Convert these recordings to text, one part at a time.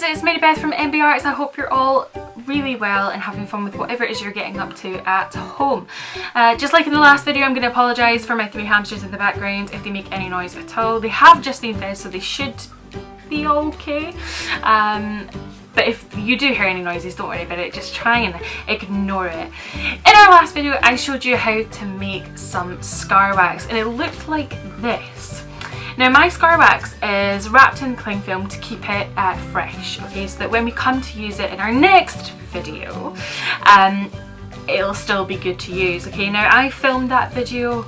guys, it's Mary Beth from MB Arts. I hope you're all really well and having fun with whatever it is you're getting up to at home. Just like in the last video, I'm going to apologise for my 3 hamsters in the background if they make any noise at all. They have just been fed, so they should be okay. But if you do hear any noises, don't worry about it, just try and ignore it. In our last video, I showed you how to make some scar wax, and it looked like this. Now my scar wax is wrapped in cling film to keep it fresh, okay, so that when we come to use it in our next video, it'll still be good to use, okay. Now I filmed that video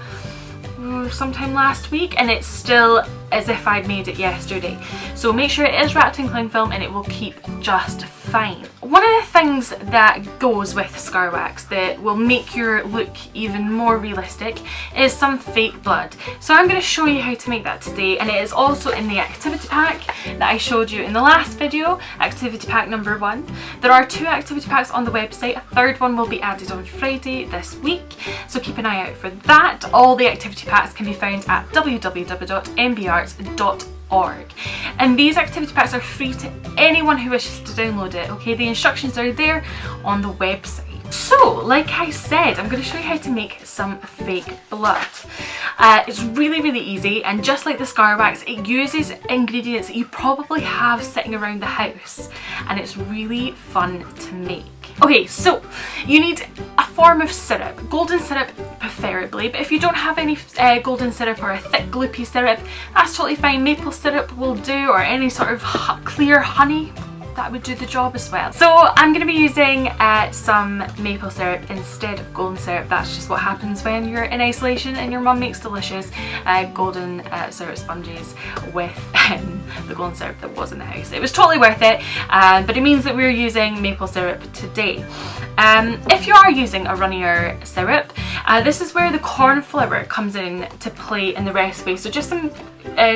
sometime last week and it's still as if I'd made it yesterday, so make sure it is wrapped in cling film and it will keep just fine. One of the things that goes with scar wax that will make your look even more realistic is some fake blood. So I'm going to show you how to make that today, and it is also in the activity pack that I showed you in the last video, activity pack number 1. There are 2 activity packs on the website, a third one will be added on Friday this week, so keep an eye out for that. All the activity packs can be found at www.mbarts.org. And these activity packs are free to anyone who wishes to download it, okay? The instructions are there on the website. So, like I said, I'm going to show you how to make some fake blood. It's really easy, and just like the scar wax, it uses ingredients that you probably have sitting around the house, and it's really fun to make. Okay, so you need a form of syrup, golden syrup preferably, but if you don't have any golden syrup or a thick gloopy syrup, that's totally fine. Maple syrup will do, or any sort of clear honey. That would do the job as well. So I'm going to be using some maple syrup instead of golden syrup. That's just what happens when you're in isolation and your mum makes delicious golden syrup sponges with the golden syrup that was in the house. It was totally worth it, but it means that we're using maple syrup today. If you are using a runnier syrup, this is where the corn flour comes in to play in the recipe. So just some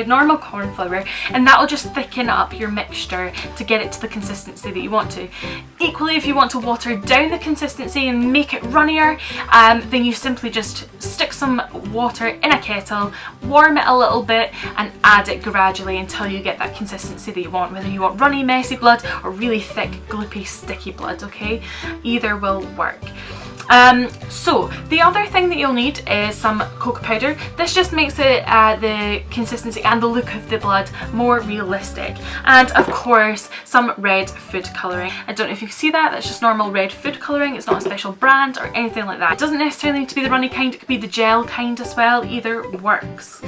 normal corn flour, and that will just thicken up your mixture to get it to the consistency that you want to. Equally, if you want to water down the consistency and make it runnier, then you simply just stick some water in a kettle, warm it a little bit and add it gradually until you get that consistency that you want, whether you want runny messy blood or really thick gloopy sticky blood, okay? Either will work. So the other thing that you'll need is some cocoa powder. This just makes it the consistency and the look of the blood more realistic, and of course some red food colouring. I don't know if you see that, that's just normal red food colouring. It's not a special brand or anything like that. It doesn't necessarily need to be the runny kind, it could be the gel kind as well, either works.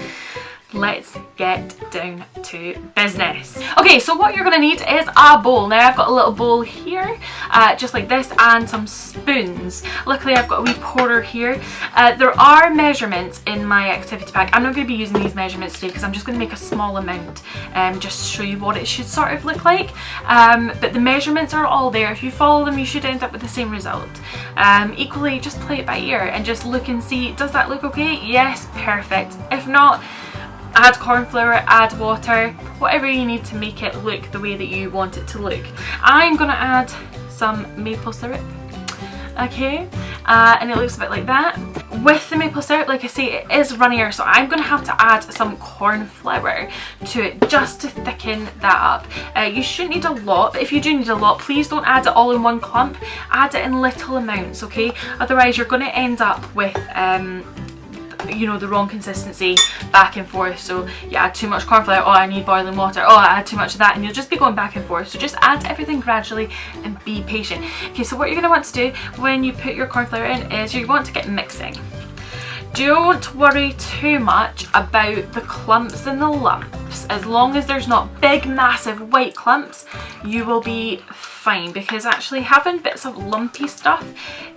Let's get down to business. Okay, so what you're going to need is a bowl. Now I've got a little bowl here, just like this, and some spoons. Luckily I've got a wee pourer here. There are measurements in my activity pack. I'm not going to be using these measurements today because I'm just going to make a small amount, just to show you what it should sort of look like. But the measurements are all there. If you follow them, you should end up with the same result. Equally, just play it by ear and just look and see, does that look okay? Yes, perfect. If not, add corn flour, add water, whatever you need to make it look the way that you want it to look. I'm going to add some maple syrup, okay, and it looks a bit like that. With the maple syrup, like I say, it is runnier, so I'm going to have to add some corn flour to it just to thicken that up. You shouldn't need a lot, but if you do need a lot, please don't add it all in one clump. Add it in little amounts, okay? Otherwise you're going to end up with you know, the wrong consistency back and forth. So you add too much corn flour, oh I need boiling water, oh I add too much of that, and you'll just be going back and forth. So just add everything gradually and be patient. Okay, so what you're going to want to do when you put your corn flour in is you want to get mixing. Don't worry too much about the clumps and the lumps. As long as there's not big massive white clumps, you will be fine, because actually having bits of lumpy stuff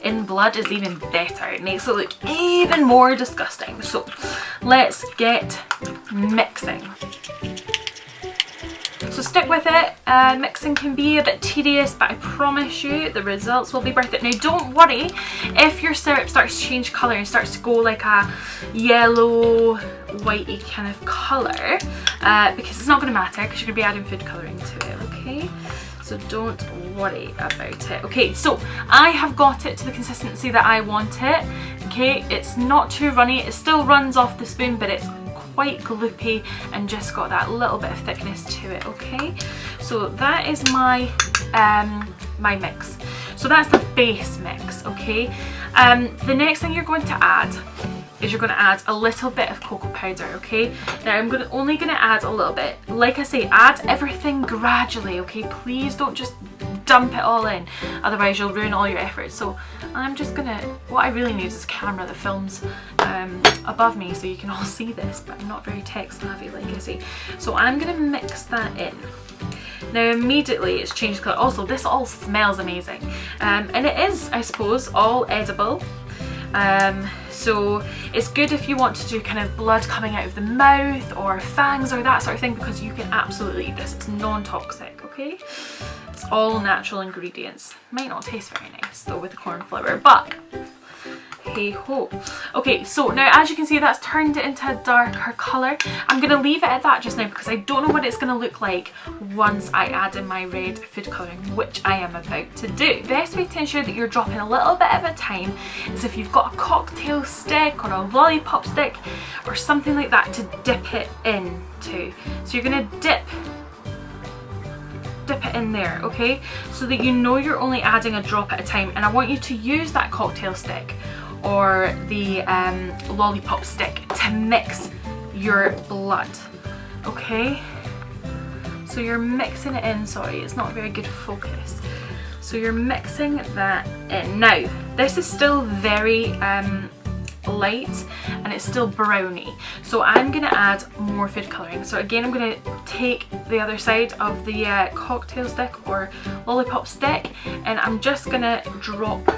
in blood is even better. It makes it look even more disgusting. So let's get mixing. So stick with it. Mixing can be a bit tedious, but I promise you the results will be worth it. Now don't worry if your syrup starts to change colour and starts to go like a yellow whitey kind of colour, because it's not going to matter because you're going to be adding food colouring to it, okay? So don't worry about it. Okay, so I have got it to the consistency that I want it. Okay, it's not too runny, it still runs off the spoon, but it's quite gloopy and just got that little bit of thickness to it, okay? So that is my my mix. So that's the base mix, okay? The next thing you're going to add is you're going to add a little bit of cocoa powder, okay? Now I'm only going to add a little bit. Like I say, add everything gradually, okay? Please don't just dump it all in, otherwise you'll ruin all your effort. So I'm just gonna, what I really need is a camera that films above me so you can all see this, but I'm not very tech savvy, like I say. So I'm gonna mix that in. Now immediately it's changed colour. Also, this all smells amazing, and it is, I suppose, all edible. So it's good if you want to do kind of blood coming out of the mouth or fangs or that sort of thing, because you can absolutely eat this. It's non-toxic, okay? It's all natural ingredients. Might not taste very nice though with the corn flour, but hey ho. Okay, so now as you can see, that's turned it into a darker colour. I'm going to leave it at that just now because I don't know what it's going to look like once I add in my red food colouring, which I am about to do. The best way to ensure that you're dropping a little bit at a time is if you've got a cocktail stick or a lollipop stick or something like that to dip it into. So you're going to dip it in there, okay, so that you know you're only adding a drop at a time. And I want you to use that cocktail stick or the lollipop stick to mix your blood, okay? So you're mixing it in. Sorry, it's not very good focus. So you're mixing that in. Now this is still very light and it's still browny, so I'm going to add more food colouring. So again, I'm going to take the other side of the cocktail stick or lollipop stick and I'm just going to drop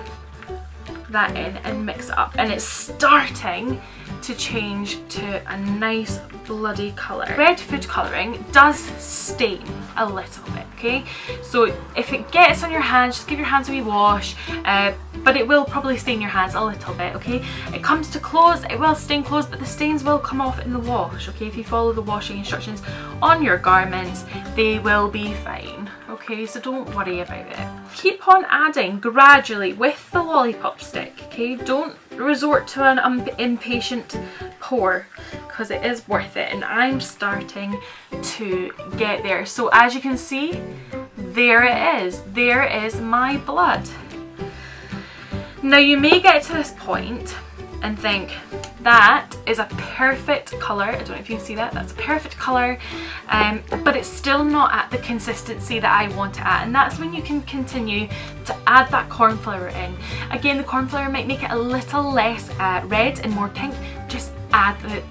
that in and mix it up, and it's starting to change to a nice bloody colour. Red food colouring does stain a little bit, okay? So if it gets on your hands, just give your hands a wee wash, but it will probably stain your hands a little bit, okay? It comes to clothes, it will stain clothes, but the stains will come off in the wash, okay? If you follow the washing instructions on your garments, they will be fine, okay? So don't worry about it. Keep on adding gradually with the lollipop stick, okay? Don't resort to an impatient pour because it is worth it, and I'm starting to get there. So as you can see, there it is. There is my blood. Now you may get to this point and think, that is a perfect colour. I don't know if you can see that. That's a perfect colour, but it's still not at the consistency that I want it at, and that's when you can continue to add that corn flour in. Again, the corn flour might make it a little less red and more pink. Just add a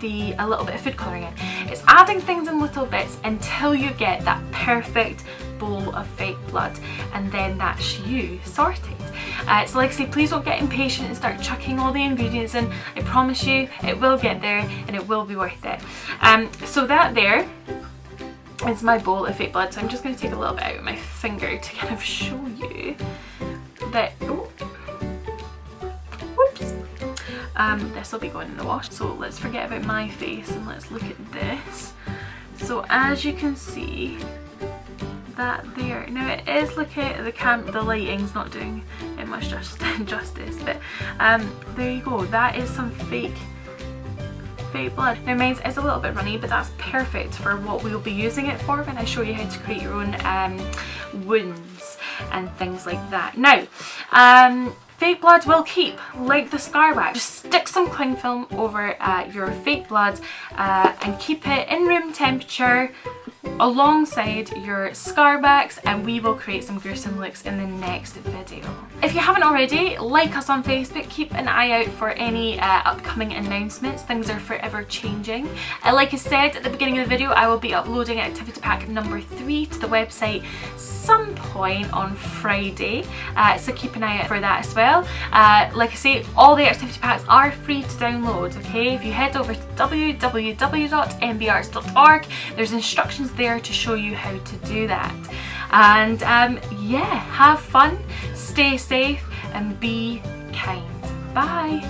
little bit of food colouring in. It's adding things in little bits until you get that perfect bowl of fake blood, and then that's you sorted. So like I say, please don't get impatient and start chucking all the ingredients in. I promise you it will get there and it will be worth it. So that there is my bowl of fake blood. So I'm just going to take a little bit out of my finger to kind of show you that, oh, whoops, this will be going in the wash. So let's forget about my face and let's look at this. So as you can see, that there, now it is, look at the lighting's not doing it much justice, but there you go, that is some fake blood. Now mine is a little bit runny, but that's perfect for what we'll be using it for when I show you how to create your own wounds and things like that. Now fake blood will keep, like the scar wax. Just stick some cling film over your fake blood and keep it in room temperature alongside your scar backs, and we will create some gruesome looks in the next video. If you haven't already, like us on Facebook, keep an eye out for any upcoming announcements. Things are forever changing. Like I said at the beginning of the video, I will be uploading activity pack number 3 to the website some point on Friday, so keep an eye out for that as well. Like I say, all the activity packs are free to download, okay? If you head over to www.nbarts.org, there's instructions there to show you how to do that. And yeah, have fun, stay safe and be kind. Bye.